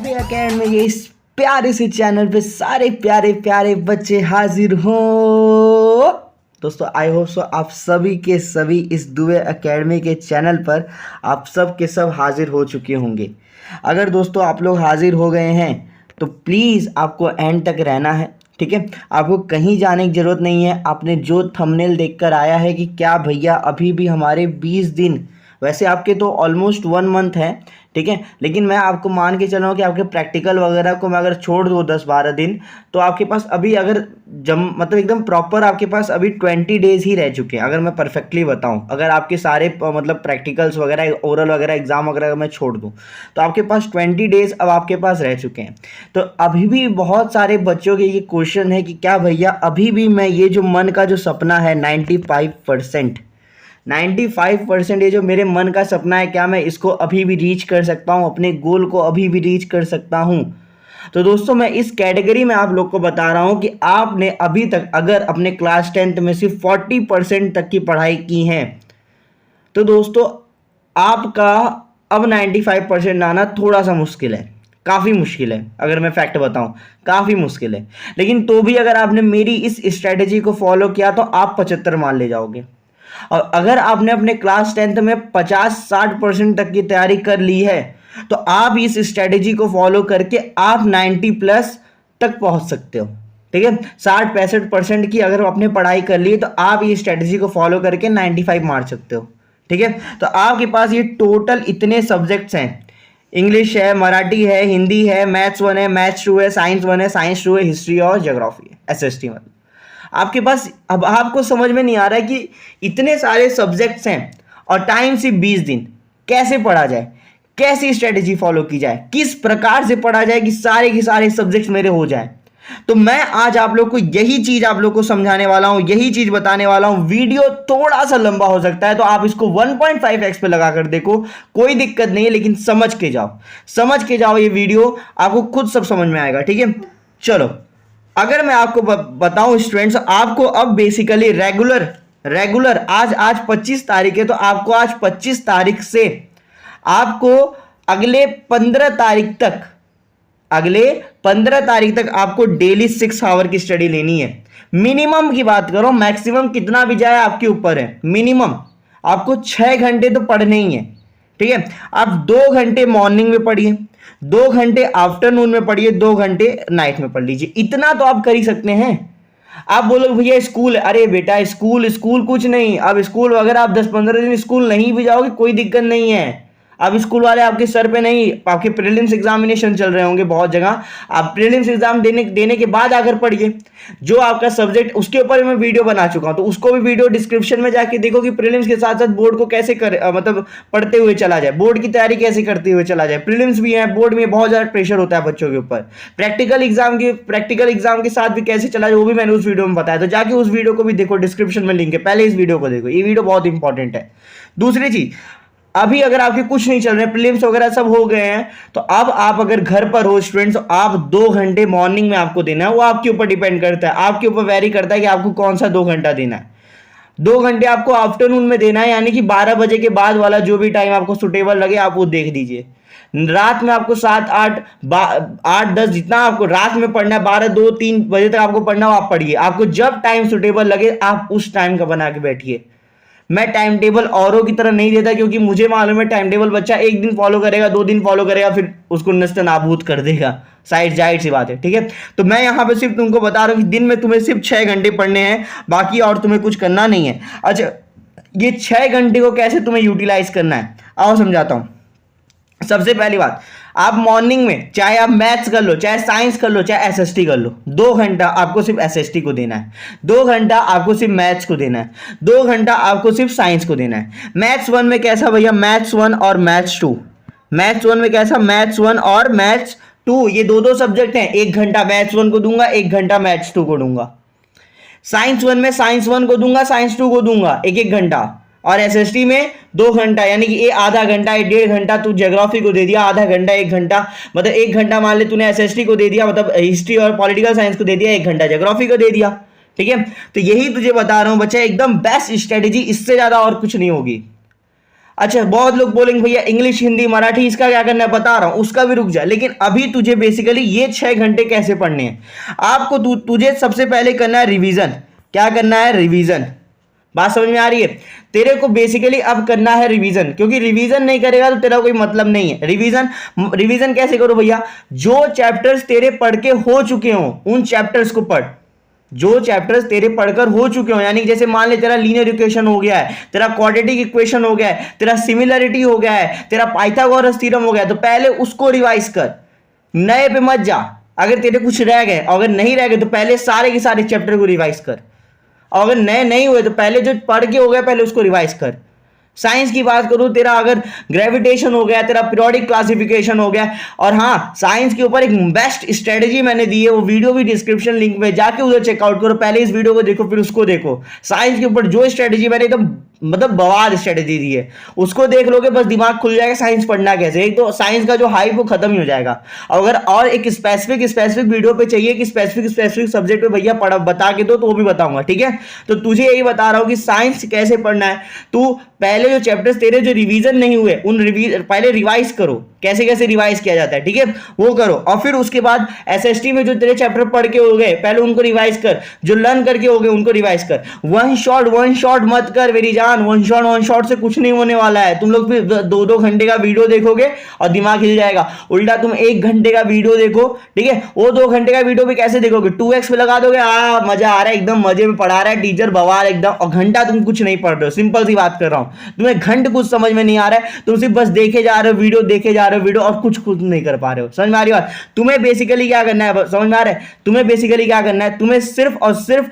Dubey academy के इस प्यारे से चैनल पे सारे प्यारे प्यारे बच्चे हाजिर हो। दोस्तों आई होप सो आप सभी के सभी इस दुबे अकेडमी के चैनल पर आप सब के सब हाजिर हो चुके होंगे। अगर दोस्तों आप लोग हाजिर हो गए हैं तो प्लीज़ आपको एंड तक रहना है, ठीक है। आपको कहीं जाने की ज़रूरत नहीं है। आपने जो थंबनेल देखकर आया है कि क्या भैया अभी भी हमारे 20 दिन, वैसे आपके तो ऑलमोस्ट 1 मंथ है, ठीक है, लेकिन मैं आपको मान के चल रहा हूँ कि आपके प्रैक्टिकल वगैरह को मैं अगर छोड़ दूँ 10-12 दिन तो आपके पास अभी अगर मतलब एकदम प्रॉपर आपके पास अभी 20 डेज़ ही रह चुके हैं। अगर मैं परफेक्टली बताऊँ, अगर आपके सारे मतलब प्रैक्टिकल्स वगैरह, ओरल वगैरह, एग्जाम वगैरह अगर मैं छोड़ दूँ तो आपके पास 20 डेज़ अब आपके पास रह चुके हैं। तो अभी भी बहुत सारे बच्चों के ये क्वेश्चन है कि क्या भैया अभी भी मैं ये जो मन का जो सपना है 95% ये जो मेरे मन का सपना है, क्या मैं इसको अभी भी रीच कर सकता हूँ, अपने गोल को अभी भी रीच कर सकता हूँ। तो दोस्तों मैं इस कैटेगरी में आप लोग को बता रहा हूँ कि आपने अभी तक अगर अपने क्लास 10th में सिर्फ 40% तक की पढ़ाई की है तो दोस्तों आपका अब 95% लाना थोड़ा सा मुश्किल है, काफ़ी मुश्किल है। अगर मैं फैक्ट बताऊं काफ़ी मुश्किल है, लेकिन तो भी अगर आपने मेरी इस स्ट्रेटेजी को फॉलो किया तो आप 75 मान ले जाओगे। और अगर आपने अपने क्लास 10th में 50-60% तक की तैयारी कर ली है तो आप इस स्ट्रेटेजी को फॉलो करके आप 90+ तक पहुंच सकते हो, ठीक है। 60-65% की अगर आपने पढ़ाई कर ली तो आप ये स्ट्रेटेजी को फॉलो करके 95 मार सकते हो, ठीक है। तो आपके पास ये टोटल इतने सब्जेक्ट्स हैं, इंग्लिश है, मराठी है, हिंदी है, मैथ्स 1 है, मैथ्स 2 है, साइंस 1 है, साइंस 2 है, हिस्ट्री और ज्योग्राफी है, एसएसटी मतलब आपके पास। अब आपको समझ में नहीं आ रहा है कि इतने सारे सब्जेक्ट्स हैं और टाइम सिर्फ 20 दिन, कैसे पढ़ा जाए, कैसी स्ट्रेटेजी फॉलो की जाए, किस प्रकार से पढ़ा जाए कि सारे के सारे सब्जेक्ट्स मेरे हो जाएं। तो मैं आज आप लोग को यही चीज आप लोग को समझाने वाला हूं, यही चीज बताने वाला हूं। वीडियो थोड़ा सा लंबा हो सकता है तो आप इसको 1.5x पे लगाकर देखो, कोई दिक्कत नहीं है, लेकिन समझ के जाओ ये वीडियो, आपको खुद सब समझ में आएगा, ठीक है। चलो अगर मैं आपको बताऊं स्टूडेंट्स, आपको अब बेसिकली रेगुलर आज 25 तारीख है तो आपको आज 25 तारीख से आपको अगले 15 तारीख तक आपको डेली 6 आवर की स्टडी लेनी है। मिनिमम की बात करो, मैक्सिमम कितना भी जाए आपके ऊपर है। मिनिमम आपको 6 घंटे तो पढ़ने ही है, ठीक है। आप 2 घंटे मॉर्निंग में पढ़िए, 2 घंटे आफ्टरनून में पढ़िए, 2 घंटे नाइट में पढ़ लीजिए। इतना तो आप कर ही सकते हैं। आप बोलोगे भैया स्कूल, अरे बेटा स्कूल कुछ नहीं। अब स्कूल वगैरह आप 10-15 दिन स्कूल नहीं भी जाओगे कोई दिक्कत नहीं है। अब स्कूल वाले आपके सर पे नहीं, आपके प्रीलिम्स एग्जामिनेशन चल रहे होंगे बहुत जगह, आप प्रीलिम्स एग्जाम देने के बाद आकर पढ़िए जो आपका सब्जेक्ट, उसके ऊपर मैं वीडियो बना चुका हूं, तो उसको भी वीडियो डिस्क्रिप्शन में जाके देखो कि प्रीलिम्स के साथ साथ बोर्ड को कैसे मतलब पढ़ते हुए चला जाए, बोर्ड की तैयारी कैसे करते हुए चला जाए। प्रीलिम्स भी है, बोर्ड में बहुत ज्यादा प्रेशर होता है बच्चों के ऊपर, प्रैक्टिकल एग्जाम के साथ भी कैसे चला जाए वो भी मैंने उस वीडियो में बताया, तो जाके उस वीडियो को भी देखो, डिस्क्रिप्शन में लिंक है, पहले इस वीडियो को देखो, ये वीडियो बहुत इंपॉर्टेंट है। दूसरी चीज, अभी अगर आपके कुछ नहीं चल रहे, प्रीलिम्स वगैरह सब हो गए हैं, तो अब आप अगर घर पर हो स्टूडेंट्स, तो आप 2 घंटे मॉर्निंग में आपको देना है। वो आपके ऊपर डिपेंड करता है, आपके ऊपर वेरी करता है कि आपको कौन सा 2 घंटा देना है। 2 घंटे आपको आफ्टरनून में देना है, यानी कि 12 बजे के बाद वाला जो भी टाइम आपको सुटेबल लगे आप वो देख दीजिए। रात में आपको 7, 8, 10 जितना आपको रात में पढ़ना है, 12, 2, 3 बजे तक आपको पढ़ना हो आप पढ़िए। आपको जब टाइम सुटेबल लगे आप उस टाइम का बना के बैठिए। मैं टाइम टेबल औरों की तरह नहीं देता, क्योंकि मुझे मालूम है टाइम टेबल बच्चा 1 दिन फॉलो करेगा, 2 दिन फॉलो करेगा, फिर उसको नष्ट नाबूद कर देगा, जाहिर सी बात है, ठीक है। तो मैं यहाँ पे सिर्फ तुमको बता रहा हूँ कि दिन में तुम्हें सिर्फ 6 घंटे पढ़ने हैं, बाकी और तुम्हें कुछ करना नहीं है। अच्छा, ये 6 घंटे को कैसे तुम्हें यूटिलाइज करना है आओ समझाता हूँ। सबसे पहली बात, आप मॉर्निंग में चाहे आप मैथ्स कर लो, चाहे साइंस कर लो, चाहे एसएसटी कर लो, 2 घंटा आपको सिर्फ एसएसटी को देना है, 2 घंटा आपको सिर्फ मैथ्स को देना है, 2 घंटा आपको सिर्फ साइंस को देना है। मैथ्स 1 में कैसा भैया, मैथ्स 1 और मैथ्स 2, मैथ्स 1 में कैसा, मैथ्स 1 और मैथ्स 2, ये दो सब्जेक्ट हैं, 1 घंटा मैथ्स 1 को दूंगा, 1 घंटा मैथ्स 2 को दूंगा। साइंस 1 में साइंस 1 को दूंगा, साइंस 2 को दूंगा 1-1 घंटा, और एसएसटी में 2 घंटा, यानी कि ये आधा घंटा, 1.5 घंटा तू ज्योग्राफी को दे दिया, आधा घंटा, 1 घंटा, मतलब 1 घंटा मान ले तूने एसएसटी को दे दिया, मतलब हिस्ट्री और पॉलिटिकल साइंस को दे दिया, 1 घंटा ज्योग्राफी को दे दिया, ठीक है। तो यही तुझे बता रहा हूं बच्चा, एकदम बेस्ट स्ट्रेटेजी, इससे ज्यादा और कुछ नहीं होगी। अच्छा, बहुत लोग बोलेंगे भैया इंग्लिश हिंदी मराठी इसका क्या करना है, बता रहा हूं, उसका भी रुक जा। लेकिन अभी तुझे बेसिकली ये 6 घंटे कैसे पढ़ने हैं, आपको तुझे सबसे पहले करना है रिवीजन। क्या करना है, रिवीजन। बात समझ में आ रही है? तेरे को बेसिकली अब करना है रिवीजन, क्योंकि रिवीजन नहीं करेगा तो तेरा कोई मतलब नहीं है। रिवीजन रिवीजन कैसे करो भैया, जो चैप्टर्स तेरे पढ़ के हो चुके हो उन चैप्टर्स को पढ़। जो चैप्टर्स तेरे पढ़कर हो चुके हो, यानी जैसे मान ले तेरा लीनियर इक्वेशन हो गया है, तेरा क्वाड्रेटिक इक्वेशन हो गया है, तेरा सिमिलरिटी हो गया है, तेरा पाइथागोरस थ्योरम हो गया है, तो पहले उसको रिवाइज कर, नए पे मत जा। अगर तेरे कुछ रह गए, अगर नहीं रह गए तो पहले सारे के सारे चैप्टर को रिवाइज कर, और अगर नए नहीं हुए तो पहले जो पढ़ के हो गया पहले उसको रिवाइज कर। साइंस की बात करूं, तेरा अगर ग्रेविटेशन हो गया, तेरा पीरियोडिक क्लासिफिकेशन हो गया, और हाँ साइंस के ऊपर एक बेस्ट स्ट्रेटजी मैंने दी है, वो वीडियो भी डिस्क्रिप्शन लिंक में जाके उधर चेकआउट करो। पहले इस वीडियो को देखो फिर उसको देखो। साइंस के ऊपर जो स्ट्रेटजी मैंने एकदम मतलब बवाल स्ट्रेटजी दी है, उसको देख लोगे बस दिमाग खुल जाएगा साइंस पढ़ना कैसे। एक तो साइंस का जो हाइप वो खत्म ही हो जाएगा। अगर और एक स्पेसिफिक वीडियो पे चाहिए कि स्पेसिफिक सब्जेक्ट पे भैया पढ़ा बता के दो, तो वो भी बताऊंगा, ठीक है। तो तुझे यही बता रहा हूं कि साइंस कैसे पढ़ना है। तू पहले जो चैप्टर्स तेरे जो रिवीजन नहीं हुए उन पहले रिवाइज करो, कैसे कैसे रिवाइज किया जाता है, ठीक है, वो करो। और फिर उसके बाद एसएसटी में जो तेरे चैप्टर पढ़ के हो गए पहले उनको रिवाइज कर, जो लर्न करके हो गए उनको रिवाइज कर। वन शॉट मत कर मेरी जान, वन शॉट से कुछ नहीं होने वाला है। तुम लोग फिर 2-2 घंटे का वीडियो देखोगे और दिमाग हिल जाएगा। उल्टा तुम 1 घंटे का वीडियो देखो, ठीक है। वो 2 घंटे का वीडियो भी कैसे देखोगे, 2x पे लगा दोगे, मजा आ रहा है, एकदम मजे में पढ़ा रहा है टीचर, बवाल एकदम, और घंटा तुम कुछ नहीं पढ़ रहे हो। सिंपल सी बात कर रहा हूं, तुम्हें घंटे कुछ समझ में नहीं आ रहा है, तुम सिर्फ बस देखे जा रहे हो वीडियो, देखे जा रहे हो वीडियो, और कुछ नहीं कर पा रहे हो। समझ में आ रही बात? तुम्हें बेसिकली क्या करना है, समझ में आ रहा है? तुम्हें बेसिकली क्या करना है, तुम्हें सिर्फ और सिर्फ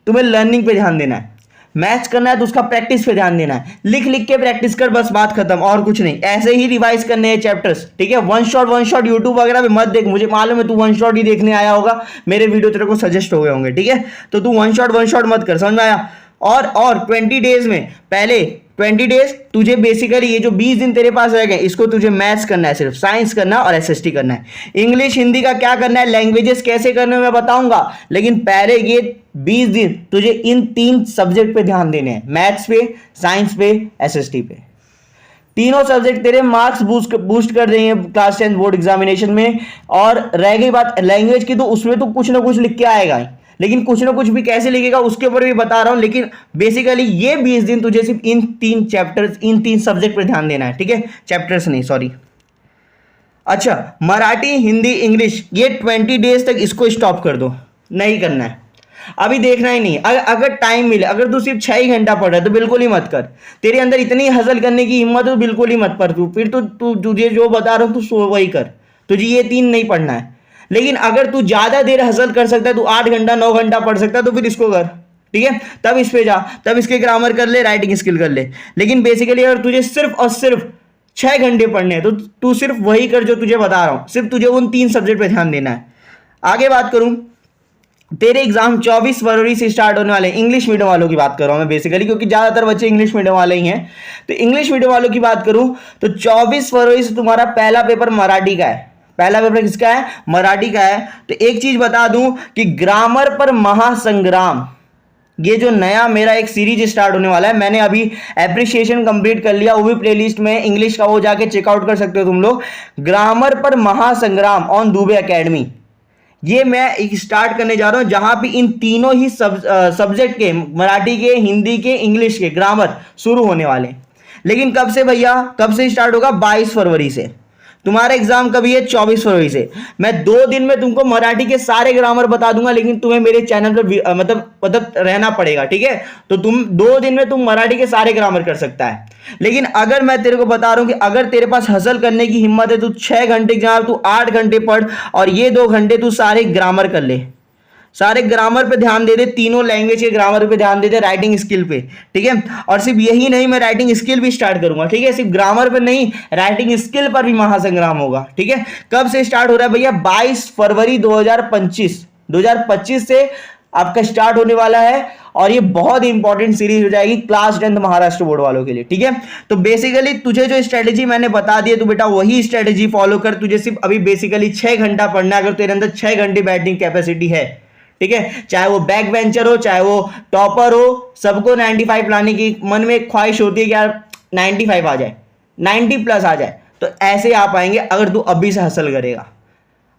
तुम्हें लर्निंग पे ध्यान देना है। मैथ्स करना है तो उसका प्रैक्टिस पे ध्यान देना है, लिख लिख के प्रैक्टिस कर, बस बात खत्म, और कुछ नहीं। ऐसे ही रिवाइज करने हैं चैप्टर्स, ठीक है। वन शॉट यूट्यूब वगैरह पे मत देख, मुझे मालूम है तू वन शॉट ही देखने आया होगा, मेरे वीडियो तेरे को सजेस्ट हो गए होंगे, ठीक है। तो तू वन शॉट मत कर, समझ में आया? और 20 डेज में, पहले 20 डेज तुझे बेसिकली ये जो 20 दिन तेरे पास रह गए, इसको तुझे मैथ्स करना है, सिर्फ साइंस करना और एसएसटी करना है। इंग्लिश हिंदी का क्या करना है, लैंग्वेजेस कैसे करने मैं बताऊंगा, लेकिन पहले ये 20 दिन तुझे इन 3 सब्जेक्ट पे ध्यान देने हैं, मैथ्स पे, साइंस पे, एसएसटी पे। तीनों सब्जेक्ट तेरे मार्क्स बूस्ट कर देंगे क्लास 10 बोर्ड एग्जामिनेशन में। और रह गई बात लैंग्वेज की, तो उसमें तो कुछ ना कुछ लिख के आएगा ही, लेकिन कुछ ना कुछ भी कैसे लिखेगा उसके ऊपर भी बता रहा हूं। लेकिन बेसिकली ये 20 दिन तुझे सिर्फ इन 3 चैप्टर्स, इन 3 सब्जेक्ट पे ध्यान देना है, ठीक है, चैप्टर्स नहीं, सॉरी। अच्छा, मराठी हिंदी इंग्लिश ये 20 डेज तक इसको स्टॉप कर दो, नहीं करना है, अभी देखना ही नहीं। अगर टाइम मिले, अगर तू सिर्फ 6 ही घंटा पढ़ रहा है तो बिल्कुल ही मत कर। तेरे अंदर इतनी हसल करने की हिम्मत है तो बिल्कुल ही मत पढ़। तू फिर तो तुझे जो बता रहा हूं तू वही कर, तुझे ये 3 नहीं पढ़ना है। लेकिन अगर तू ज्यादा देर हसल कर सकता है, तू 8 घंटा 9 घंटा पढ़ सकता है, तो फिर इसको कर, ठीक है। तब इस पे जा, तब इसके ग्रामर कर ले, राइटिंग स्किल कर ले। लेकिन बेसिकली अगर तुझे सिर्फ और सिर्फ 6 घंटे पढ़ने हैं तो तू सिर्फ वही कर जो तुझे बता रहा हूं, सिर्फ तुझे उन 3 सब्जेक्ट पे ध्यान देना है। आगे बात करूं, तेरे एग्जाम 24 फरवरी से स्टार्ट होने वाले हैं। इंग्लिश मीडियम वालों की बात कर रहा हूं मैं बेसिकली, क्योंकि ज्यादातर बच्चे इंग्लिश मीडियम वाले ही हैं। तो इंग्लिश मीडियम वालों की बात करूं तो 24 फरवरी से तुम्हारा पहला पेपर मराठी का है। पहला पेपर किसका है, मराठी का है। तो एक चीज बता दूं कि ग्रामर पर महासंग्राम, ये जो नया मेरा एक सीरीज स्टार्ट होने वाला है, मैंने अभी एप्रिसिएशन कंप्लीट कर लिया, वो भी प्लेलिस्ट में इंग्लिश का, वो जाके चेकआउट कर सकते हो तुम लोग। ग्रामर पर महासंग्राम ऑन दुबे एकेडमी, ये मैं एक स्टार्ट करने जा रहा हूं, जहां पे इन तीनों ही सब्जेक्ट के, मराठी के, हिंदी के, इंग्लिश के ग्रामर शुरू होने वाले। लेकिन कब से भैया, कब से स्टार्ट होगा, 22 फरवरी से। तुम्हारा एग्जाम कभी है, 24 फरवरी से। मैं 2 दिन में तुमको मराठी के सारे ग्रामर बता दूंगा, लेकिन तुम्हें मेरे चैनल पर मतलब रहना पड़ेगा, ठीक है। तो तुम 2 दिन में तुम मराठी के सारे ग्रामर कर सकता है। लेकिन अगर मैं तेरे को बता रहा हूं कि अगर तेरे पास हसल करने की हिम्मत है तो 6 घंटे की जगह तू 8 घंटे पढ़, और ये 2 घंटे तू सारे ग्रामर कर ले, सारे ग्रामर पे ध्यान दे दे, तीनों लैंग्वेज के ग्रामर पे ध्यान दे दे, राइटिंग स्किल पे, ठीक है। और सिर्फ यही नहीं, मैं राइटिंग स्किल भी स्टार्ट करूंगा, ठीक है। सिर्फ ग्रामर पे नहीं, राइटिंग स्किल पर भी महासंग्राम होगा, ठीक है। कब से स्टार्ट हो रहा है भैया, 22 फरवरी 2025 से आपका स्टार्ट होने वाला है। और ये बहुत इंपॉर्टेंट सीरीज हो जाएगी क्लास 10 महाराष्ट्र बोर्ड वालों के लिए, ठीक है। तो बेसिकली तुझे जो स्ट्रेटेजी मैंने बता दी है, तो बेटा वही स्ट्रेटेजी फॉलो कर। तुझे सिर्फ अभी बेसिकली 6 घंटा पढ़ना है, अगर तेरे अंदर 6 घंटे बैठने की कैपेसिटी है, ठीक है। चाहे वो बैक बेंचर हो, चाहे वो टॉपर हो, सबको 95 लाने की मन में एक ख्वाहिश होती है कि यार 95 आ जाए, 90 प्लस आ जाए, तो ऐसे आ पाएंगे अगर तू अभी से हसल करेगा।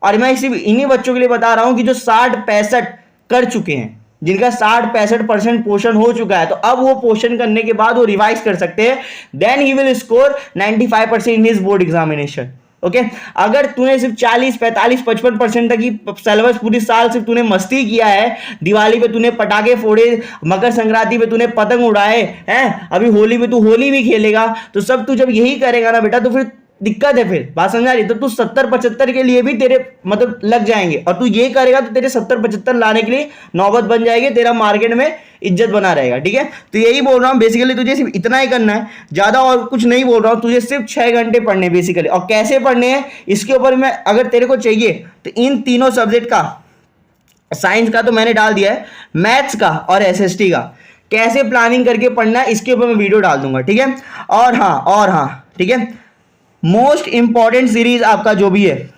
और मैं सिर्फ इन्हीं बच्चों के लिए बता रहा हूं कि जो 60-65 कर चुके हैं, जिनका 60-65% पोर्शन हो चुका है, तो अब वो पोर्शन करने के बाद वो रिवाइज कर सकते हैं, then he will score 95% in his board examination. Okay, अगर तूने सिर्फ 40-45-55% तक ही सिलेबस पूरी साल सिर्फ तूने मस्ती किया है, दिवाली पे तूने पटाखे फोड़े, मकर संक्रांति पे तूने पतंग उड़ाए हैं, अभी होली पे तू होली भी खेलेगा, तो सब तू जब यही करेगा ना बेटा, तो फिर दिक्कत है, फिर बात समझा रही, तो तू 70-75 के लिए भी तेरे मतलब लग जाएंगे, और तू ये करेगा तो तेरे 70-75 लाने के लिए नौबत बन जाएगी, तेरा मार्केट में इज्जत बना रहेगा। ठीक है, तो यही बोल रहा हूँ बेसिकली, तुझे सिर्फ इतना ही करना है, ज्यादा और कुछ नहीं बोल रहा हूँ, तुझे सिर्फ 6 घंटे पढ़ने बेसिकली। और कैसे पढ़ने हैं इसके ऊपर मैं, अगर तेरे को चाहिए तो इन तीनों सब्जेक्ट का, साइंस का तो मैंने डाल दिया है, मैथ्स का और एसएसटी का कैसे प्लानिंग करके पढ़ना है इसके ऊपर मैं वीडियो डाल दूंगा। ठीक है, और हाँ ठीक है, मोस्ट इंपॉर्टेंट सीरीज आपका जो भी है,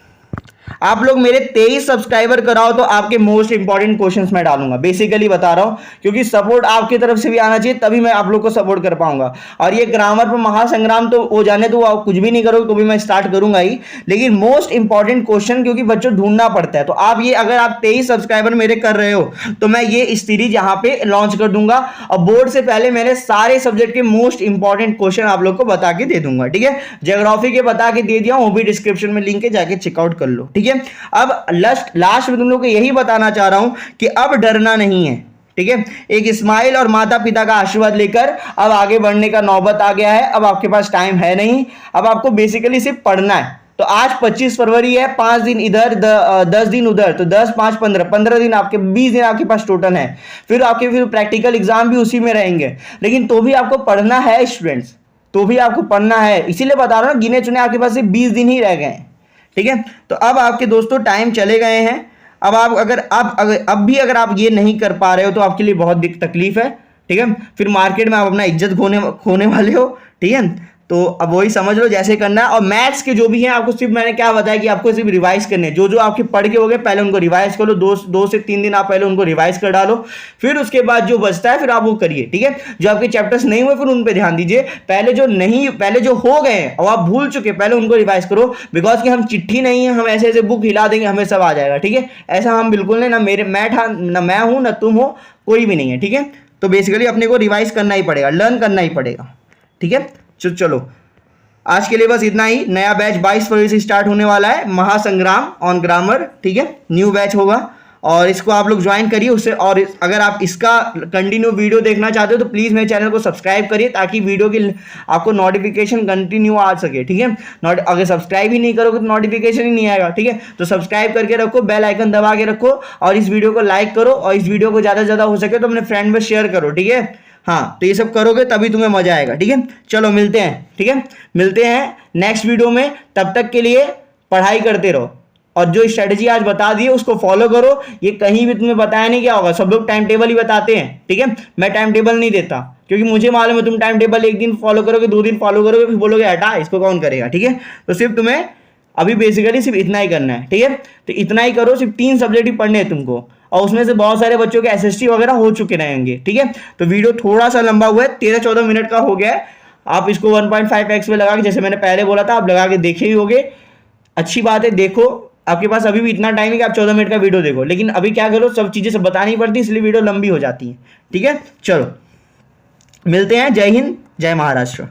आप लोग मेरे 23 सब्सक्राइबर कराओ तो आपके मोस्ट इंपॉर्टेंट क्वेश्चंस मैं डालूंगा, बेसिकली बता रहा हूं, क्योंकि सपोर्ट आपकी तरफ से भी आना चाहिए, तभी मैं आप लोग को सपोर्ट कर पाऊंगा। और ये ग्रामर पर महासंग्राम तो वो जाने तो आप कुछ भी नहीं करोगे तो भी मैं स्टार्ट करूंगा ही, लेकिन मोस्ट इंपॉर्टेंट क्वेश्चन क्योंकि बच्चों ढूंढना पड़ता है, तो आप ये अगर आप 23 सब्सक्राइबर मेरे कर रहे हो तो मैं ये सीरीज यहाँ पे लॉन्च कर दूंगा, और बोर्ड से पहले मैंने सारे सब्जेक्ट के मोस्ट इंपॉर्टेंट क्वेश्चन आप लोग को बता के दे दूंगा। ठीक है, ज्योग्राफी के बता के दे दिया, वो भी डिस्क्रिप्शन में लिंक है, जाके चेकआउट कर लो। ठीक है, अब लास्ट में तुम लोग को यही बताना चाह रहा हूं कि अब डरना नहीं है। ठीक है, एक इस्माइल और माता पिता का आशीर्वाद लेकर अब आगे बढ़ने का नौबत आ गया है। अब आपके पास टाइम है नहीं, अब आपको बेसिकली सिर्फ पढ़ना है। तो आज 25 फरवरी है, 5 दिन इधर 10 दिन उधर, तो 10 5 15 दिन आपके 20 दिन आपके पास टोटल है। फिर आपके प्रैक्टिकल एग्जाम भी उसी में रहेंगे, लेकिन तो भी आपको पढ़ना है स्टूडेंट्स, तो भी आपको पढ़ना है, इसीलिए बता रहा हूं, गिने चुने आपके पास सिर्फ 20 दिन ही रह गए हैं। ठीक है, तो अब आपके दोस्तों टाइम चले गए हैं। अब आप अगर आप ये नहीं कर पा रहे हो तो आपके लिए बहुत तकलीफ है। ठीक है, फिर मार्केट में आप अपना इज्जत खोने वाले हो। ठीक है, तो अब वही समझ लो जैसे करना है। और मैथ्स के जो भी हैं आपको सिर्फ मैंने क्या बताया कि आपको सिर्फ रिवाइज करने हैं, जो आपके पढ़ के हो गए पहले उनको रिवाइज कर लो, 2 से 3 दिन आप पहले उनको रिवाइज कर डालो, फिर उसके बाद जो बचता है फिर आप वो करिए। ठीक है, जो आपके चैप्टर्स नहीं हुए फिर उन पर ध्यान दीजिए, पहले जो हो गए हैं और आप भूल चुके पहले उनको रिवाइज करो, बिकॉज कि हम चिट्ठी नहीं है, हम ऐसे ऐसे बुक हिला देंगे हमें सब आ जाएगा। ठीक है, ऐसा हम बिल्कुल नहीं, ना मैं हूं ना तुम हो, कोई भी नहीं है। ठीक है, तो बेसिकली अपने को रिवाइज करना ही पड़ेगा, लर्न करना ही पड़ेगा। ठीक है, चलो आज के लिए बस इतना ही। नया बैच 22 फरवरी से स्टार्ट होने वाला है, महासंग्राम ऑन ग्रामर। ठीक है, न्यू बैच होगा और इसको आप लोग ज्वाइन करिए उससे। और अगर आप इसका कंटिन्यू वीडियो देखना चाहते हो तो प्लीज़ मेरे चैनल को सब्सक्राइब करिए, ताकि वीडियो की आपको नोटिफिकेशन कंटिन्यू आ सके। ठीक है, अगर सब्सक्राइब ही नहीं करोगे तो नोटिफिकेशन ही नहीं आएगा। ठीक है, तो सब्सक्राइब करके रखो, बेल आइकन दबा के रखो, और इस वीडियो को लाइक करो, और इस वीडियो को ज़्यादा से ज़्यादा हो सके तो अपने फ्रेंड में शेयर करो। ठीक है, हाँ, तो ये सब करोगे तभी तुम्हें मजा आएगा। ठीक है, चलो मिलते हैं। ठीक है, मिलते हैं नेक्स्ट वीडियो में, तब तक के लिए पढ़ाई करते रहो, और जो स्ट्रेटजी आज बता दी है उसको फॉलो करो। ये कहीं भी तुम्हें बताया नहीं क्या होगा, सब लोग टाइम टेबल ही बताते हैं। ठीक है, मैं टाइम टेबल नहीं देता, क्योंकि मुझे मालूम है तुम टाइम टेबल 1 दिन फॉलो करोगे, 2 दिन फॉलो करोगे, फिर बोलोगे हटा इसको कौन करेगा। ठीक है, तो सिर्फ तुम्हें अभी बेसिकली सिर्फ इतना ही करना है। ठीक है, तो इतना ही करो, सिर्फ 3 सब्जेक्ट ही पढ़ने हैं तुमको, और उसमें से बहुत सारे बच्चों के एसएसटी वगैरह हो चुके रहेंगे। ठीक है, तो वीडियो थोड़ा सा लंबा हुआ है, 13-14 मिनट का हो गया है। आप इसको 1.5x पे लगा के, जैसे मैंने पहले बोला था, आप लगा के देखे ही होगे। अच्छी बात है, देखो आपके पास अभी भी इतना टाइम है कि आप 14 मिनट का वीडियो देखो, लेकिन अभी क्या करो, सब चीज़ें सब बतानी पड़ती, इसलिए वीडियो लंबी हो जाती है। ठीक है, चलो मिलते हैं। जय हिंद, जय महाराष्ट्र।